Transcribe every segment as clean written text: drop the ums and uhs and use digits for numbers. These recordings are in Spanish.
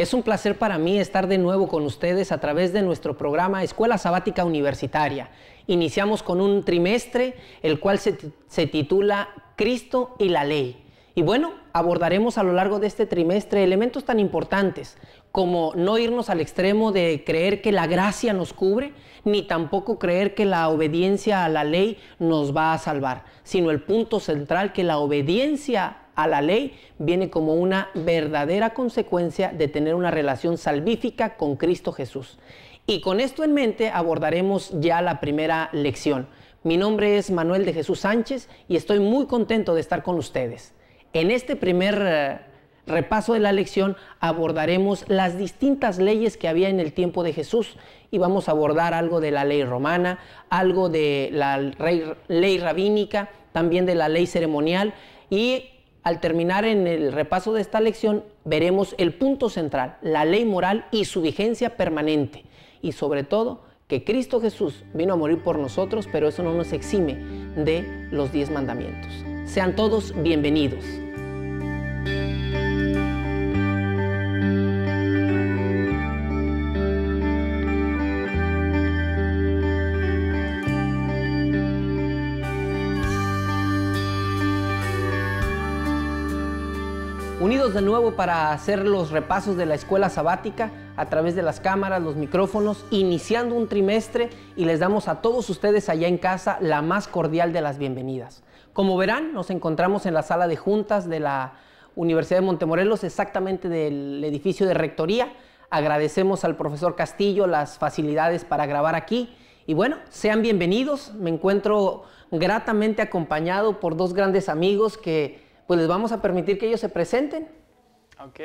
Es un placer para mí estar de nuevo con ustedes a través de nuestro programa Escuela Sabática Universitaria. Iniciamos con un trimestre, el cual se titula Cristo y la Ley. Y bueno, abordaremos a lo largo de este trimestre elementos tan importantes como no irnos al extremo de creer que la gracia nos cubre, ni tampoco creer que la obediencia a la ley nos va a salvar, sino el punto central que la obediencia a la ley viene como una verdadera consecuencia de tener una relación salvífica con Cristo Jesús. Y con esto en mente abordaremos ya la primera lección. Mi nombre es Manuel de Jesús Sánchez y estoy muy contento de estar con ustedes. En este primer repaso de la lección abordaremos las distintas leyes que había en el tiempo de Jesús y vamos a abordar algo de la ley romana, algo de la ley rabínica, también de la ley ceremonial y al terminar en el repaso de esta lección veremos el punto central, la ley moral y su vigencia permanente y sobre todo que Cristo Jesús vino a morir por nosotros, pero eso no nos exime de los 10 mandamientos. Sean todos bienvenidos. Unidos de nuevo para hacer los repasos de la escuela sabática a través de las cámaras, los micrófonos, iniciando un trimestre y les damos a todos ustedes allá en casa la más cordial de las bienvenidas. Como verán, nos encontramos en la sala de juntas de la Universidad de Montemorelos, exactamente del edificio de rectoría. Agradecemos al profesor Castillo las facilidades para grabar aquí. Y bueno, sean bienvenidos. Me encuentro gratamente acompañado por dos grandes amigos que pues les vamos a permitir que ellos se presenten. Ok,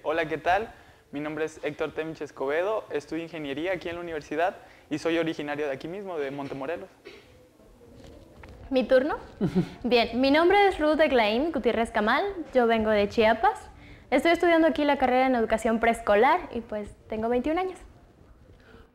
hola, ¿qué tal? Mi nombre es Héctor Temich Escobedo, estudio ingeniería aquí en la universidad y soy originario de aquí mismo, de Montemorelos. ¿Mi turno? Bien, mi nombre es Ruth Eglaim Gutiérrez Camal, yo vengo de Chiapas. Estoy estudiando aquí la carrera en educación preescolar y pues tengo 21 años.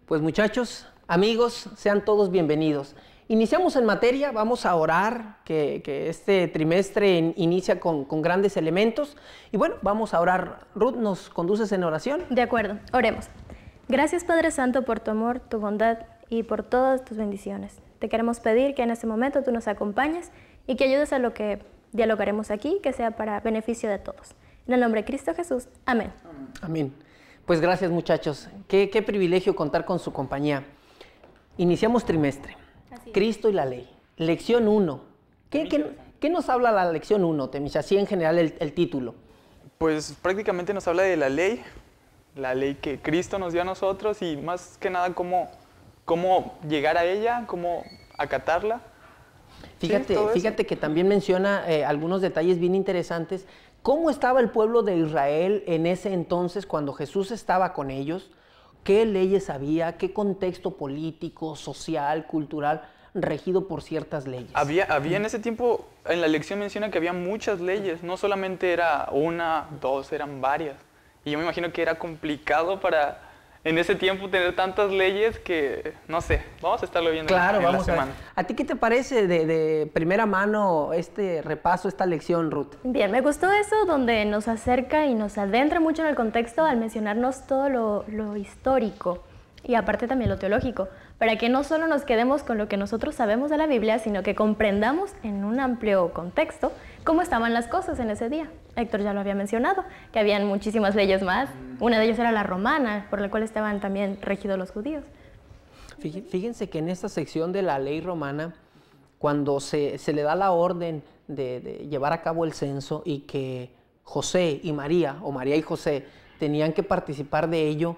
Pues muchachos, amigos, sean todos bienvenidos. Iniciamos en materia, vamos a orar, que este trimestre inicia con grandes elementos. Y bueno, vamos a orar. Ruth, ¿nos conduces en oración? De acuerdo, oremos. Gracias Padre Santo por tu amor, tu bondad y por todas tus bendiciones. Te queremos pedir que en este momento tú nos acompañes y que ayudes a lo que dialogaremos aquí, que sea para beneficio de todos. En el nombre de Cristo Jesús, amén. Amén. Pues gracias muchachos, qué privilegio contar con su compañía. Iniciamos trimestre. Cristo y la ley. Lección 1. ¿Qué nos habla la lección 1, Temich? Así en general el título. Pues prácticamente nos habla de la ley que Cristo nos dio a nosotros y más que nada cómo llegar a ella, cómo acatarla. Fíjate que también menciona algunos detalles bien interesantes. ¿Cómo estaba el pueblo de Israel en ese entonces cuando Jesús estaba con ellos? ¿Qué leyes había? ¿Qué contexto político, social, cultural regido por ciertas leyes? Había en ese tiempo, en la lección menciona que había muchas leyes, no solamente era una, dos, eran varias. Y yo me imagino que era complicado para en ese tiempo tener tantas leyes que, no sé, vamos a estarlo viendo claro, en vamos la semana. ¿A ti qué te parece de primera mano este repaso, esta lección, Ruth? Bien, me gustó eso donde nos acerca y nos adentra mucho en el contexto al mencionarnos todo lo histórico y aparte también lo teológico, para que no solo nos quedemos con lo que nosotros sabemos de la Biblia, sino que comprendamos en un amplio contexto cómo estaban las cosas en ese día. Héctor ya lo había mencionado, que habían muchísimas leyes más. Una de ellas era la romana, por la cual estaban también regidos los judíos. Fíjense que en esta sección de la ley romana, cuando se le da la orden de llevar a cabo el censo y que José y María, o María y José, tenían que participar de ello,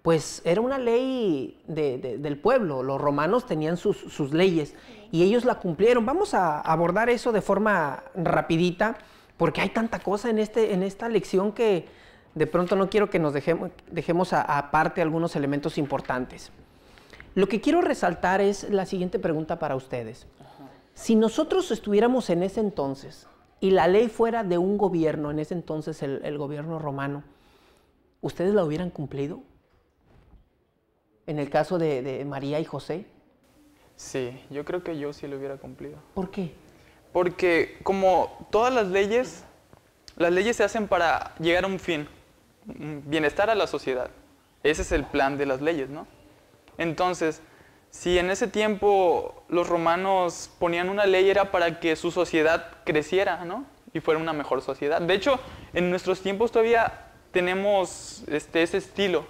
pues era una ley del pueblo. Los romanos tenían sus leyes y ellos la cumplieron. Vamos a abordar eso de forma rapidita, porque hay tanta cosa en esta lección que de pronto no quiero que nos dejemos aparte algunos elementos importantes. Lo que quiero resaltar es la siguiente pregunta para ustedes. Si nosotros estuviéramos en ese entonces y la ley fuera de un gobierno, en ese entonces el gobierno romano, ¿ustedes la hubieran cumplido? En el caso de María y José. Sí, yo creo que yo sí lo hubiera cumplido. ¿Por qué? Porque como todas las leyes se hacen para llegar a un fin. bienestar a la sociedad. Ese es el plan de las leyes, ¿no? Entonces, si en ese tiempo los romanos ponían una ley, era para que su sociedad creciera, ¿no? Y fuera una mejor sociedad. De hecho, en nuestros tiempos todavía tenemos ese estilo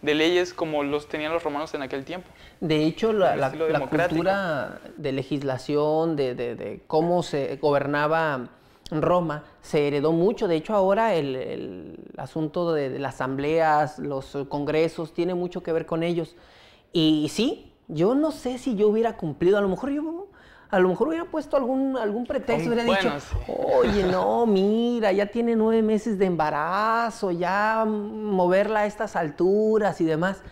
de leyes como los tenían los romanos en aquel tiempo. De hecho, la cultura de legislación, de cómo se gobernaba Roma, se heredó mucho. De hecho, ahora el asunto de las asambleas, los congresos, tiene mucho que ver con ellos. Y sí, yo no sé si yo hubiera cumplido, a lo mejor hubiera puesto algún pretexto, hubiera dicho, sí. Oye, no, mira, ya tiene 9 meses de embarazo, ya moverla a estas alturas y demás.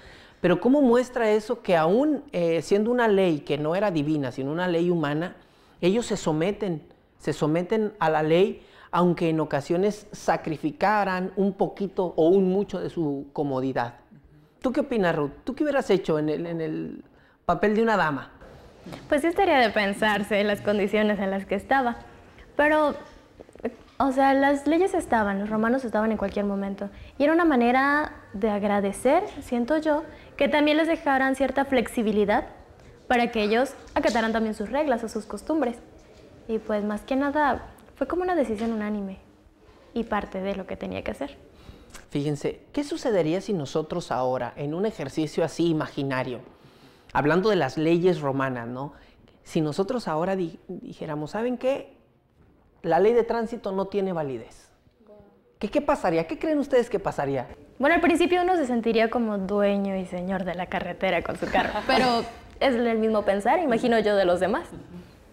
Pero ¿cómo muestra eso que aún siendo una ley que no era divina, sino una ley humana, ellos se someten a la ley, aunque en ocasiones sacrificaran un poquito o un mucho de su comodidad? ¿Tú qué opinas, Ruth? ¿Tú qué hubieras hecho en el papel de una dama? Pues sí estaría de pensarse en las condiciones en las que estaba. Pero, o sea, las leyes estaban, los romanos estaban en cualquier momento. Y era una manera de agradecer, siento yo, que también les dejaran cierta flexibilidad para que ellos acataran también sus reglas o sus costumbres. Y pues más que nada, fue como una decisión unánime y parte de lo que tenía que hacer. Fíjense, ¿qué sucedería si nosotros ahora, en un ejercicio así imaginario, hablando de las leyes romanas, ¿no? Si nosotros ahora dijéramos, ¿saben qué? La ley de tránsito no tiene validez. ¿Qué pasaría? ¿Qué creen ustedes que pasaría? Bueno, al principio uno se sentiría como dueño y señor de la carretera con su carro, pero es el mismo pensar, imagino yo, de los demás.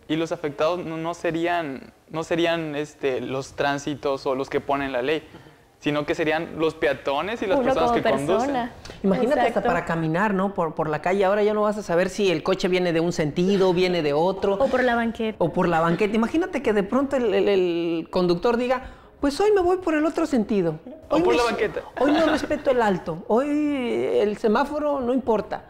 Y los afectados no serían los tránsitos o los que ponen la ley, sino que serían los peatones y las personas que conducen. Imagínate hasta para caminar, ¿no? Por la calle, ahora ya no vas a saber si el coche viene de un sentido, viene de otro. O por la banqueta. O por la banqueta. Imagínate que de pronto el conductor diga, pues hoy me voy por el otro sentido. O por la banqueta. Hoy no respeto el alto, hoy el semáforo no importa.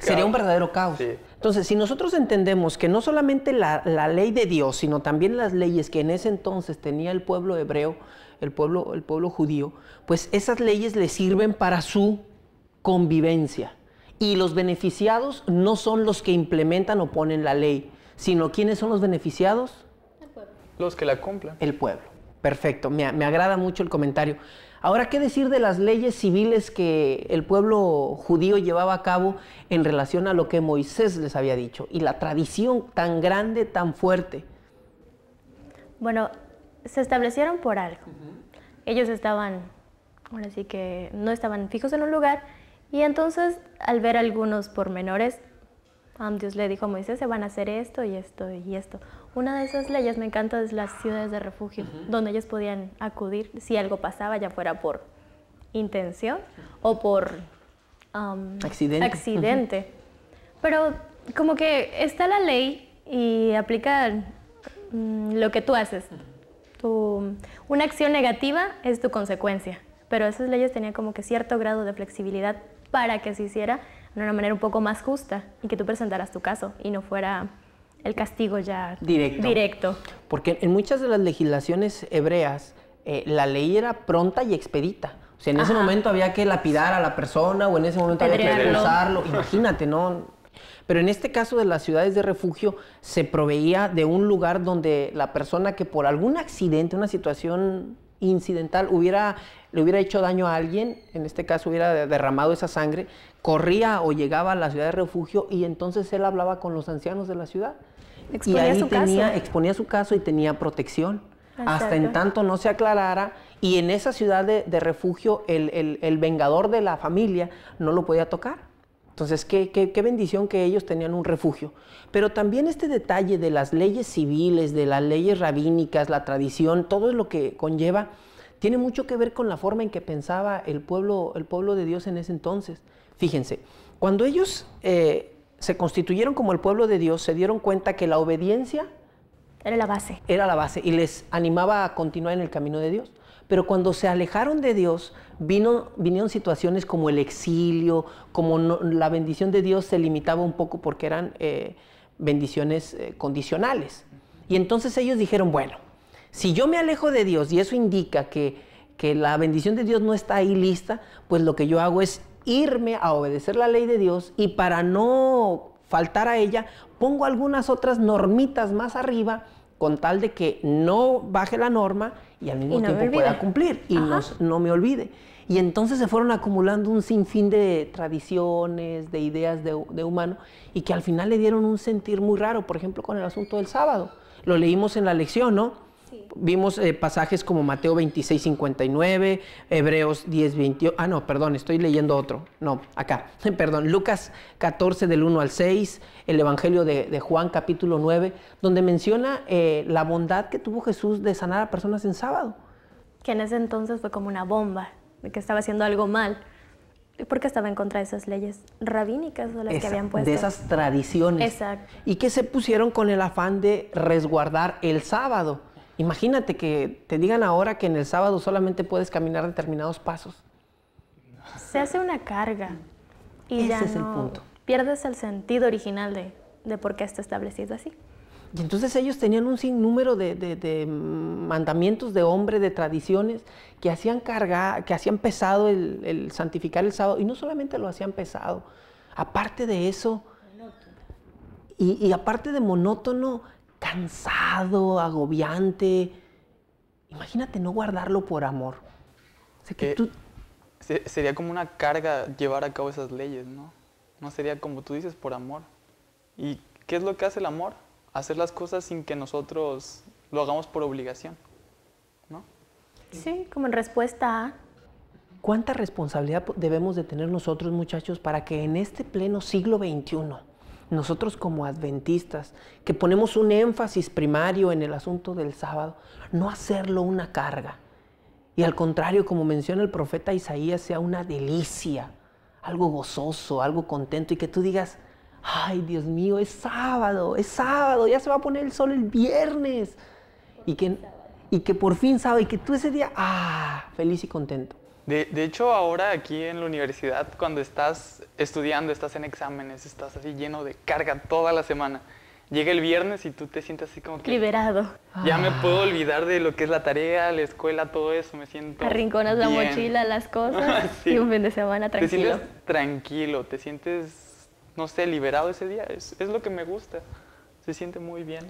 Sería un verdadero caos. Sí. Entonces, si nosotros entendemos que no solamente la ley de Dios, sino también las leyes que en ese entonces tenía el pueblo hebreo, el pueblo judío, pues esas leyes le sirven para su convivencia. Y los beneficiados no son los que implementan o ponen la ley, sino ¿quiénes son los beneficiados? El pueblo. Los que la cumplen. El pueblo. Perfecto, me agrada mucho el comentario. Ahora, ¿qué decir de las leyes civiles que el pueblo judío llevaba a cabo en relación a lo que Moisés les había dicho? Y la tradición tan grande, tan fuerte. Bueno, se establecieron por algo. Ellos estaban, ahora sí que no estaban fijos en un lugar, y entonces al ver algunos pormenores, Dios le dijo a Moisés, se van a hacer esto y esto y esto. Una de esas leyes me encanta es las ciudades de refugio, donde ellos podían acudir si algo pasaba, ya fuera por intención o por accidente. Pero como que está la ley y aplica lo que tú haces. Una acción negativa es tu consecuencia, pero esas leyes tenían como que cierto grado de flexibilidad para que se hiciera de una manera un poco más justa y que tú presentaras tu caso y no fuera el castigo ya directo. Porque en muchas de las legislaciones hebreas la ley era pronta y expedita. O sea, en ese momento había que lapidar a la persona o en ese momento había que expulsarlo. Imagínate, ¿no? Pero en este caso de las ciudades de refugio se proveía de un lugar donde la persona que por algún accidente, una situación incidental, le hubiera hecho daño a alguien, en este caso hubiera derramado esa sangre, corría o llegaba a la ciudad de refugio y entonces él hablaba con los ancianos de la ciudad. Exponía su caso y tenía protección. Exacto. Hasta en tanto no se aclarara, y en esa ciudad de refugio el vengador de la familia no lo podía tocar. Entonces, qué bendición que ellos tenían un refugio. Pero también este detalle de las leyes civiles, de las leyes rabínicas, la tradición, todo lo que conlleva, tiene mucho que ver con la forma en que pensaba el pueblo de Dios en ese entonces. Fíjense, cuando ellos se constituyeron como el pueblo de Dios, se dieron cuenta que la obediencia era la base. Era la base y les animaba a continuar en el camino de Dios. Pero cuando se alejaron de Dios, vinieron situaciones como el exilio, como la bendición de Dios se limitaba un poco porque eran bendiciones condicionales. Y entonces ellos dijeron, bueno, si yo me alejo de Dios y eso indica que que la bendición de Dios no está ahí lista, pues lo que yo hago es irme a obedecer la ley de Dios y para no faltar a ella, pongo algunas otras normitas más arriba con tal de que no baje la norma y al mismo tiempo pueda cumplir y no me olvide. Y entonces se fueron acumulando un sinfín de tradiciones, de ideas de humano, y que al final le dieron un sentir muy raro, por ejemplo, con el asunto del sábado. Lo leímos en la lección, ¿no? Sí. Vimos pasajes como Mateo 26, 59, Hebreos 10, 28. Ah, no, perdón, estoy leyendo otro. No, acá. Perdón, Lucas 14, del 1 al 6, el Evangelio de Juan, capítulo 9, donde menciona la bondad que tuvo Jesús de sanar a personas en sábado. Que en ese entonces fue como una bomba, de que estaba haciendo algo mal, porque estaba en contra de esas leyes rabínicas o las que habían puesto. De esas tradiciones. Exacto. Y que se pusieron con el afán de resguardar el sábado. Imagínate que te digan ahora que en el sábado solamente puedes caminar determinados pasos. Se hace una carga y ese ya es el punto. Pierdes el sentido original de por qué está establecido así. Y entonces ellos tenían un sinnúmero de mandamientos de hombre, de tradiciones, que hacían pesado el santificar el sábado. Y no solamente lo hacían pesado, aparte de eso, y aparte de monótono, cansado, agobiante. Imagínate no guardarlo por amor. O sea, que sería como una carga llevar a cabo esas leyes, ¿no? No sería como tú dices, por amor. ¿Y qué es lo que hace el amor? Hacer las cosas sin que nosotros lo hagamos por obligación, ¿no? Sí, como en respuesta a... ¿Cuánta responsabilidad debemos de tener nosotros, muchachos, para que en este pleno siglo XXI, nosotros como adventistas, que ponemos un énfasis primario en el asunto del sábado, no hacerlo una carga? Y al contrario, como menciona el profeta Isaías, sea una delicia, algo gozoso, algo contento, y que tú digas: ay, Dios mío, es sábado, ya se va a poner el sol el viernes. Y que por fin sábado, y que tú ese día, feliz y contento. De hecho, ahora aquí en la universidad, cuando estás estudiando, estás en exámenes, estás así lleno de carga toda la semana. Llega el viernes y tú te sientes así como que... liberado. Ya me puedo olvidar de lo que es la tarea, la escuela, todo eso, me siento arrinconas la mochila, las cosas, sí. Y un fin de semana tranquilo. Te sientes tranquilo, te sientes, no sé, liberado ese día. Es lo que me gusta. Se siente muy bien.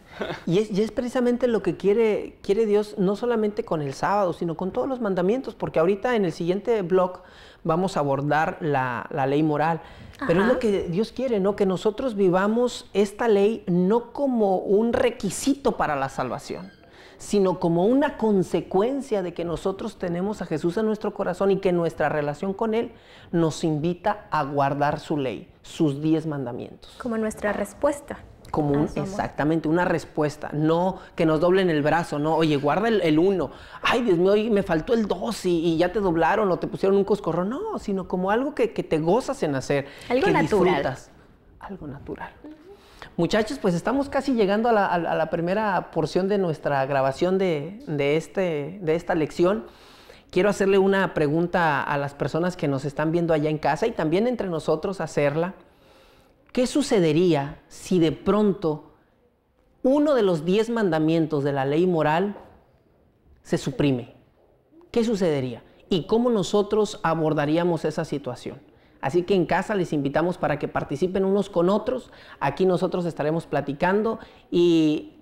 Y es precisamente lo que quiere Dios, no solamente con el sábado, sino con todos los mandamientos, porque ahorita en el siguiente blog vamos a abordar la ley moral. Pero es lo que Dios quiere, ¿no? Que nosotros vivamos esta ley no como un requisito para la salvación, sino como una consecuencia de que nosotros tenemos a Jesús en nuestro corazón y que nuestra relación con Él nos invita a guardar su ley, sus 10 mandamientos. Como nuestra respuesta. Exactamente, una respuesta, no que nos doblen el brazo, no, oye, guarda el 1, ay, Dios mío, me faltó el 2 y ya te doblaron o te pusieron un coscorrón, no, sino como algo que te gozas en hacer, algo que natural. Disfrutas, algo natural. Muchachos, pues estamos casi llegando a la primera porción de nuestra grabación de esta lección. Quiero hacerle una pregunta a las personas que nos están viendo allá en casa y también entre nosotros hacerla. ¿Qué sucedería si de pronto uno de los 10 mandamientos de la ley moral se suprime? ¿Qué sucedería? ¿Y cómo nosotros abordaríamos esa situación? Así que en casa les invitamos para que participen unos con otros. Aquí nosotros estaremos platicando y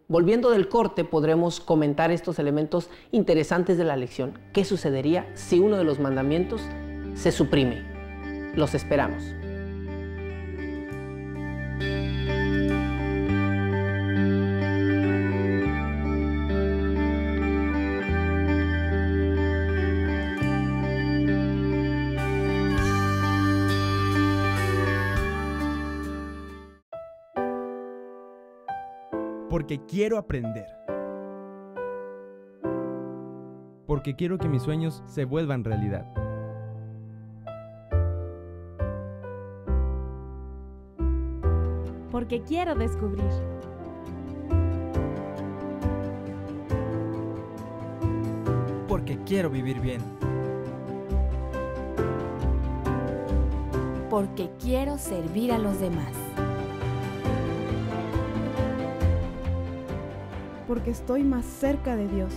volviendo del corte podremos comentar estos elementos interesantes de la lección. ¿Qué sucedería si uno de los mandamientos se suprime? Los esperamos. Porque quiero aprender. Porque quiero que mis sueños se vuelvan realidad. Porque quiero descubrir. Porque quiero vivir bien. Porque quiero servir a los demás. Porque estoy más cerca de Dios.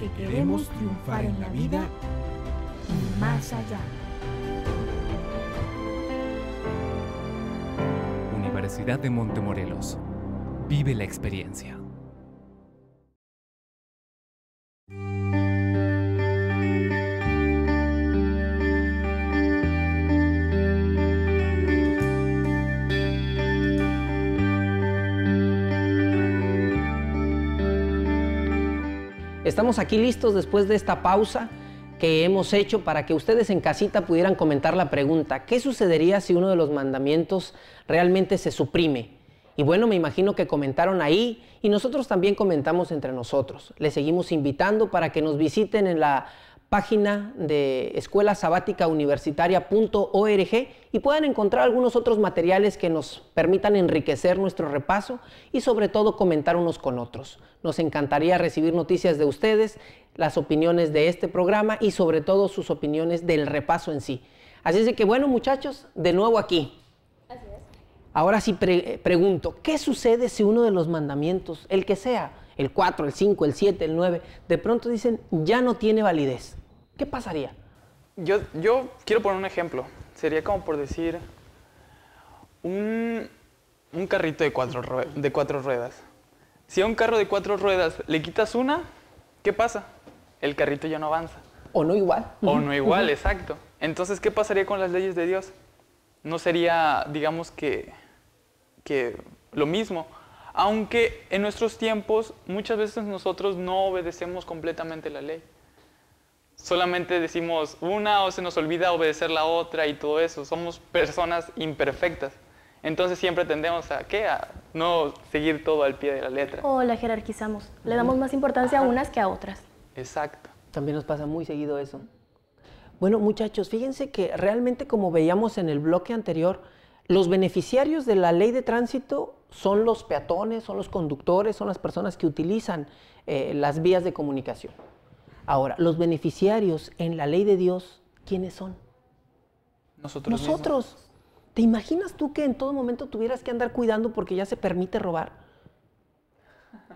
porque queremos triunfar en la vida y más allá. Universidad de Montemorelos. Vive la experiencia. Estamos aquí listos después de esta pausa que hemos hecho para que ustedes en casita pudieran comentar la pregunta: ¿qué sucedería si uno de los mandamientos realmente se suprime? Y bueno, me imagino que comentaron ahí y nosotros también comentamos entre nosotros. Les seguimos invitando para que nos visiten en la página de escuelasabaticauniversitaria.org y puedan encontrar algunos otros materiales que nos permitan enriquecer nuestro repaso y sobre todo comentar unos con otros. Nos encantaría recibir noticias de ustedes, las opiniones de este programa y sobre todo sus opiniones del repaso en sí. Así es de que bueno, muchachos, de nuevo aquí. Así es. Ahora sí pregunto, ¿qué sucede si uno de los mandamientos, el que sea, el 4, el 5, el 7, el 9, de pronto dicen ya no tiene validez? ¿Qué pasaría? Yo quiero poner un ejemplo. Sería como por decir un carrito de cuatro ruedas. Si a un carro de 4 ruedas le quitas una, ¿qué pasa? El carrito ya no avanza. O no igual. O no igual, exacto. Entonces, ¿qué pasaría con las leyes de Dios? No sería, digamos que lo mismo. Aunque en nuestros tiempos muchas veces nosotros no obedecemos completamente la ley. Solamente decimos una o se nos olvida obedecer la otra y todo eso. Somos personas imperfectas. Entonces siempre tendemos a no seguir todo al pie de la letra. O la jerarquizamos. Le damos más importancia a unas que a otras. Exacto. También nos pasa muy seguido eso. Bueno, muchachos, fíjense que realmente, como veíamos en el bloque anterior, los beneficiarios de la ley de tránsito son los peatones, son los conductores, son las personas que utilizan las vías de comunicación. Ahora, los beneficiarios en la ley de Dios, ¿quiénes son? Nosotros. ¿Te imaginas tú que en todo momento tuvieras que andar cuidando porque ya se permite robar?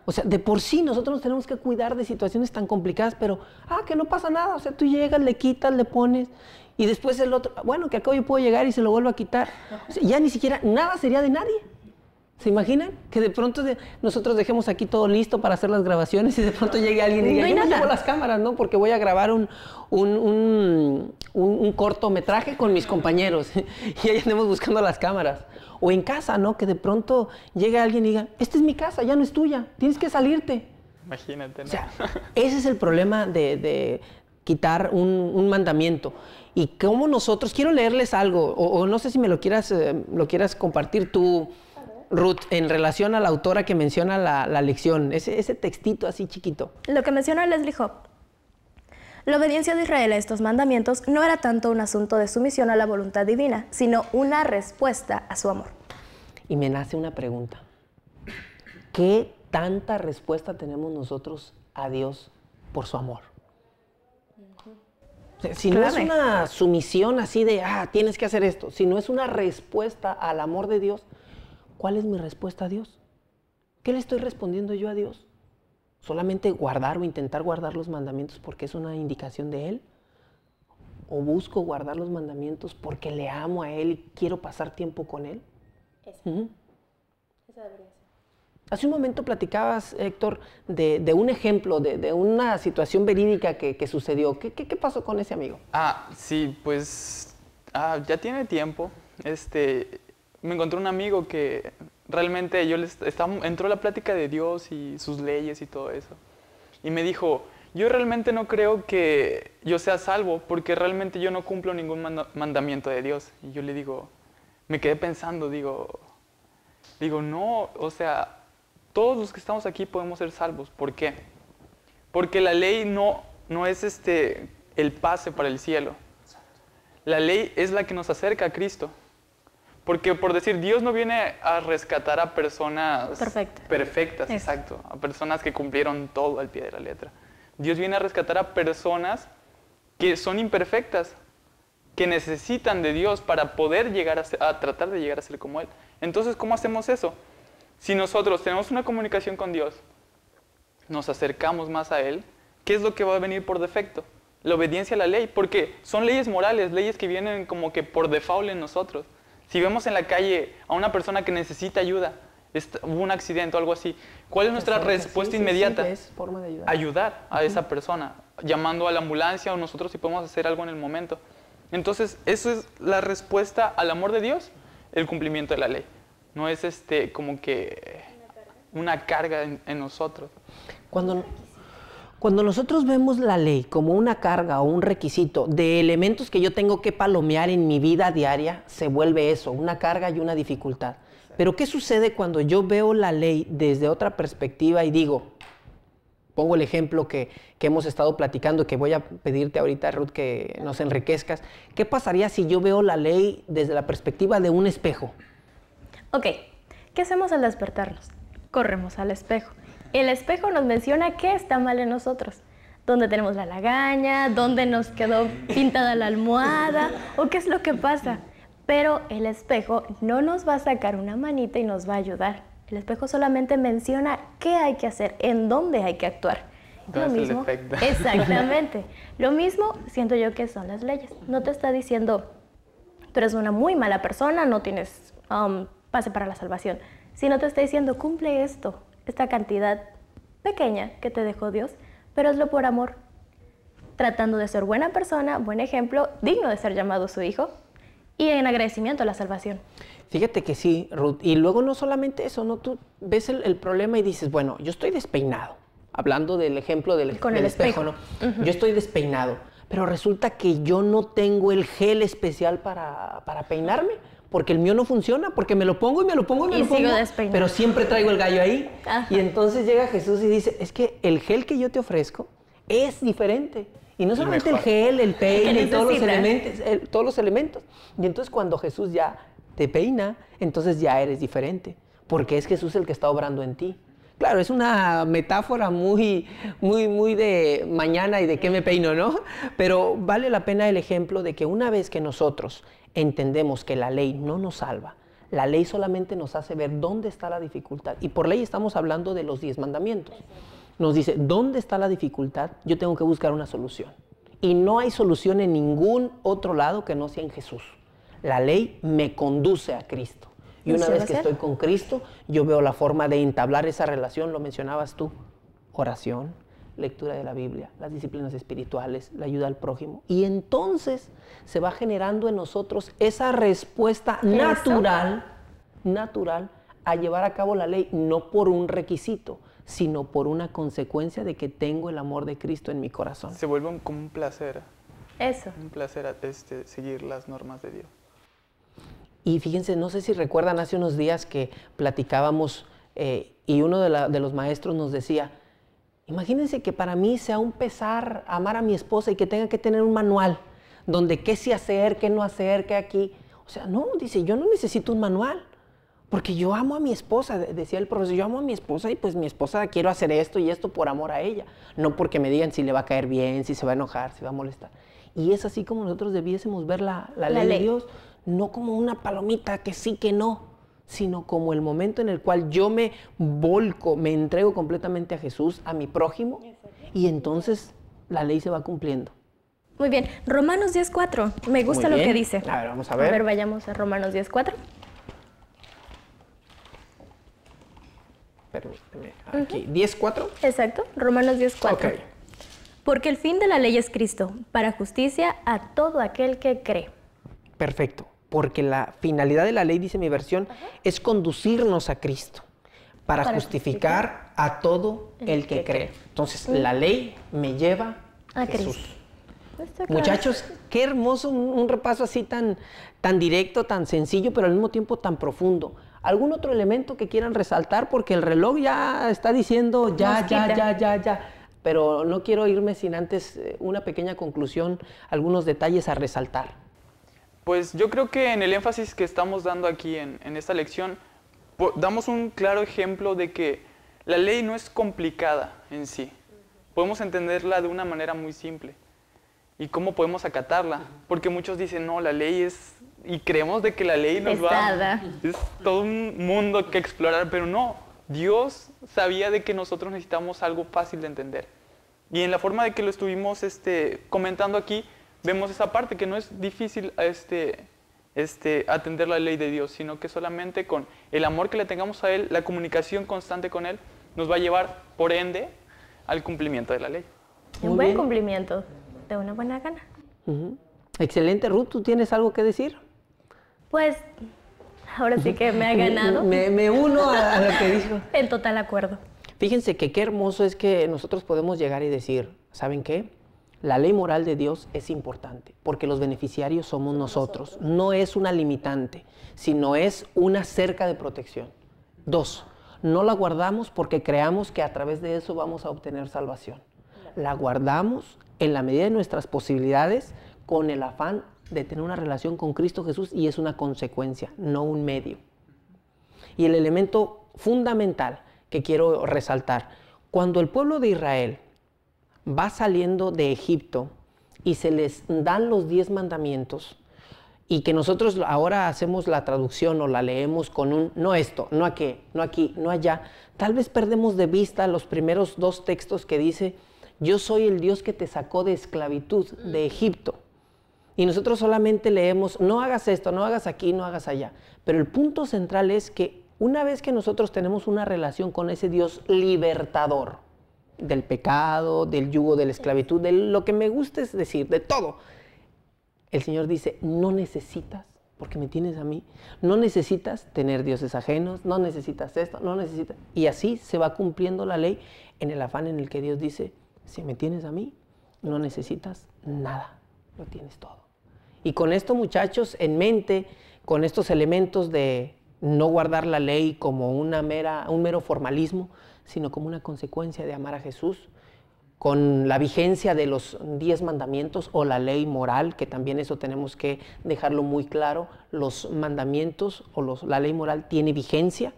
O sea, de por sí nosotros nos tenemos que cuidar de situaciones tan complicadas, pero, que no pasa nada. O sea, tú llegas, le quitas, le pones, y después el otro, bueno, que acá yo puedo llegar y se lo vuelvo a quitar. O sea, ya ni siquiera, nada sería de nadie. ¿Se imaginan? Que de pronto nosotros dejemos aquí todo listo para hacer las grabaciones y de pronto llegue alguien y diga, yo no llevo las cámaras, ¿no? Porque voy a grabar un cortometraje con mis compañeros y ahí andemos buscando las cámaras. O en casa, ¿no? Que de pronto llegue alguien y diga, esta es mi casa, ya no es tuya, tienes que salirte. Imagínate, ¿no? O sea, ese es el problema de quitar un mandamiento. Y cómo nosotros, quiero leerles algo, o no sé si me lo quieras compartir tú, Ruth, en relación a la autora que menciona la lección, ese textito así chiquito. Lo que menciona Leslie Hope. La obediencia de Israel a estos mandamientos no era tanto un asunto de sumisión a la voluntad divina, sino una respuesta a su amor. Y me nace una pregunta. ¿Qué tanta respuesta tenemos nosotros a Dios por su amor? O sea, si no es una sumisión así de, tienes que hacer esto, si no es una respuesta al amor de Dios, ¿cuál es mi respuesta a Dios? ¿Qué le estoy respondiendo yo a Dios? ¿Solamente guardar o intentar guardar los mandamientos porque es una indicación de Él? ¿O busco guardar los mandamientos porque le amo a Él y quiero pasar tiempo con Él? Eso debería ser. Hace un momento platicabas, Héctor, de un ejemplo, de una situación verídica que sucedió. ¿Qué pasó con ese amigo? Sí, pues ya tiene tiempo. Me encontré un amigo que realmente entró la plática de Dios y sus leyes y todo eso. Y me dijo, yo realmente no creo que yo sea salvo porque realmente yo no cumplo ningún mandamiento de Dios. Y yo le digo, me quedé pensando, digo, no, o sea, todos los que estamos aquí podemos ser salvos. ¿Por qué? Porque la ley no es el pase para el cielo. La ley es la que nos acerca a Cristo. Porque por decir, Dios no viene a rescatar a personas perfectas, exacto, a personas que cumplieron todo al pie de la letra. Dios viene a rescatar a personas que son imperfectas, que necesitan de Dios para poder tratar de llegar a ser como Él. Entonces, ¿cómo hacemos eso? Si nosotros tenemos una comunicación con Dios, nos acercamos más a Él, ¿qué es lo que va a venir por defecto? La obediencia a la ley, porque son leyes morales, leyes que vienen como que por default en nosotros. Si vemos en la calle a una persona que necesita ayuda, hubo un accidente o algo así, ¿cuál es nuestra respuesta inmediata? Es forma de ayudar. Ayudar a esa persona, llamando a la ambulancia o nosotros si podemos hacer algo en el momento. Entonces, eso es la respuesta al amor de Dios, el cumplimiento de la ley. No es como que una carga en nosotros. Cuando nosotros vemos la ley como una carga o un requisito de elementos que yo tengo que palomear en mi vida diaria, se vuelve eso, una carga y una dificultad. Pero ¿qué sucede cuando yo veo la ley desde otra perspectiva y digo, pongo el ejemplo que hemos estado platicando, que voy a pedirte ahorita, Ruth, que nos enriquezcas? ¿Qué pasaría si yo veo la ley desde la perspectiva de un espejo? Ok, ¿qué hacemos al despertarnos? Corremos al espejo. El espejo nos menciona qué está mal en nosotros. Dónde tenemos la lagaña, dónde nos quedó pintada la almohada, o qué es lo que pasa. Pero el espejo no nos va a sacar una manita y nos va a ayudar. El espejo solamente menciona qué hay que hacer, en dónde hay que actuar. Lo mismo, exactamente. Lo mismo siento yo que son las leyes. No te está diciendo, tú eres una muy mala persona, no tienes pase para la salvación. Sino te está diciendo, cumple esto, esta cantidad pequeña que te dejó Dios, pero hazlo por amor. Tratando de ser buena persona, buen ejemplo, digno de ser llamado su hijo, y en agradecimiento a la salvación. Fíjate que sí, Ruth. Y luego no solamente eso, ¿no? Tú ves el problema y dices, bueno, yo estoy despeinado. Hablando del ejemplo del espejo, ¿no? Yo estoy despeinado, pero resulta que yo no tengo el gel especial para peinarme, porque el mío no funciona, porque me lo pongo y me lo pongo y me lo pongo, sigo despeinado. pero siempre traigo el gallo ahí. Ajá. Y entonces llega Jesús y dice, es que el gel que yo te ofrezco es diferente. Y no solamente el gel, el peine, todos los elementos. Y entonces cuando Jesús ya te peina, entonces ya eres diferente, porque es Jesús el que está obrando en ti. Claro, es una metáfora muy de mañana y de qué me peino, ¿no? Pero vale la pena el ejemplo de que una vez que nosotros entendemos que la ley no nos salva, la ley solamente nos hace ver dónde está la dificultad. Y por ley estamos hablando de los 10 mandamientos. Nos dice, ¿dónde está la dificultad? Yo tengo que buscar una solución. Y no hay solución en ningún otro lado que no sea en Jesús. La ley me conduce a Cristo. Y una vez que estoy con Cristo, yo veo la forma de entablar esa relación, lo mencionabas tú, oración, lectura de la Biblia, las disciplinas espirituales, la ayuda al prójimo. Y entonces se va generando en nosotros esa respuesta natural a llevar a cabo la ley, no por un requisito, sino por una consecuencia de que tengo el amor de Cristo en mi corazón. Se vuelve como un placer. Eso. Un placer seguir las normas de Dios. Y fíjense, no sé si recuerdan hace unos días que platicábamos y uno de los maestros nos decía, imagínense que para mí sea un pesar amar a mi esposa y que tenga que tener un manual donde qué sí hacer, qué no hacer, qué aquí. O sea, no, dice, yo no necesito un manual porque yo amo a mi esposa, decía el profesor, yo amo a mi esposa y pues mi esposa quiero hacer esto y esto por amor a ella. No porque me digan si le va a caer bien, si se va a enojar, si va a molestar. Y es así como nosotros debiésemos ver la ley de Dios. No como una palomita que sí, que no, sino como el momento en el cual yo me volco, me entrego completamente a Jesús, a mi prójimo, y entonces la ley se va cumpliendo. Muy bien, Romanos 10:4, me gusta lo que dice. A ver, vamos a ver. A ver, vayamos a Romanos 10:4. Permíteme, aquí, 10:4. Exacto, Romanos 10:4. Ok. Porque el fin de la ley es Cristo, para justicia a todo aquel que cree. Perfecto, porque la finalidad de la ley, dice mi versión, es conducirnos a Cristo, para justificar a todo el que cree. Entonces, la ley me lleva a Jesús. Cristo. Muchachos, qué hermoso un repaso así tan directo, tan sencillo, pero al mismo tiempo tan profundo. ¿Algún otro elemento que quieran resaltar? Porque el reloj ya está diciendo ya. Pero no quiero irme sin antes una pequeña conclusión, algunos detalles a resaltar. Pues yo creo que en el énfasis que estamos dando aquí en esta lección, damos un claro ejemplo de que la ley no es complicada en sí. Podemos entenderla de una manera muy simple. ¿Y cómo podemos acatarla? Porque muchos dicen, no, la ley es... Y creemos de que la ley nos va... Es todo un mundo que explorar, pero no. Dios sabía de que nosotros necesitamos algo fácil de entender. Y en la forma de que lo estuvimos comentando aquí, vemos esa parte que no es difícil atender la ley de Dios, sino que solamente con el amor que le tengamos a Él, la comunicación constante con Él, nos va a llevar, por ende, al cumplimiento de la ley. Un buen cumplimiento, de una buena gana. Excelente, Ruth, ¿tú tienes algo que decir? Pues, ahora sí que me ha ganado. Me uno a lo que dijo. En total acuerdo. Fíjense que qué hermoso es que nosotros podemos llegar y decir, ¿saben qué? La ley moral de Dios es importante, porque los beneficiarios somos nosotros. No es una limitante, sino es una cerca de protección. 2, no la guardamos porque creamos que a través de eso vamos a obtener salvación. La guardamos en la medida de nuestras posibilidades, con el afán de tener una relación con Cristo Jesús, y es una consecuencia, no un medio. Y el elemento fundamental que quiero resaltar, cuando el pueblo de Israel va saliendo de Egipto y se les dan los 10 mandamientos, y que nosotros ahora hacemos la traducción o la leemos con un no esto, no aquí, no aquí, no allá, tal vez perdemos de vista los primeros 2 textos que dice, yo soy el Dios que te sacó de esclavitud de Egipto. Y nosotros solamente leemos, no hagas esto, no hagas aquí, no hagas allá. Pero el punto central es que una vez que nosotros tenemos una relación con ese Dios libertador del pecado, del yugo de la esclavitud, de lo que me gusta es decir, de todo, el Señor dice, no necesitas, porque me tienes a mí, no necesitas tener dioses ajenos, no necesitas esto, no necesitas... Y así se va cumpliendo la ley en el afán en el que Dios dice, si me tienes a mí, no necesitas nada, lo tienes todo. Y con esto, muchachos, en mente, con estos elementos de no guardar la ley como un mero formalismo, sino como una consecuencia de amar a Jesús, con la vigencia de los 10 mandamientos o la ley moral, que también eso tenemos que dejarlo muy claro, los mandamientos o la ley moral tiene vigencia,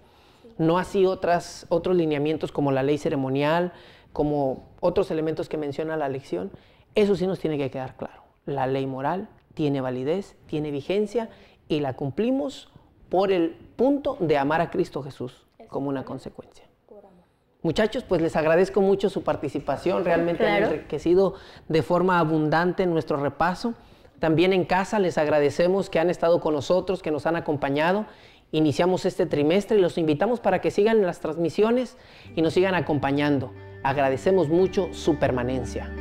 no así otros lineamientos como la ley ceremonial, como otros elementos que menciona la lección. Eso sí nos tiene que quedar claro, la ley moral tiene validez, tiene vigencia, y la cumplimos por el punto de amar a Cristo Jesús como una consecuencia. Muchachos, pues les agradezco mucho su participación, realmente han enriquecido de forma abundante nuestro repaso. También en casa les agradecemos que han estado con nosotros, que nos han acompañado. Iniciamos este trimestre y los invitamos para que sigan las transmisiones y nos sigan acompañando. Agradecemos mucho su permanencia.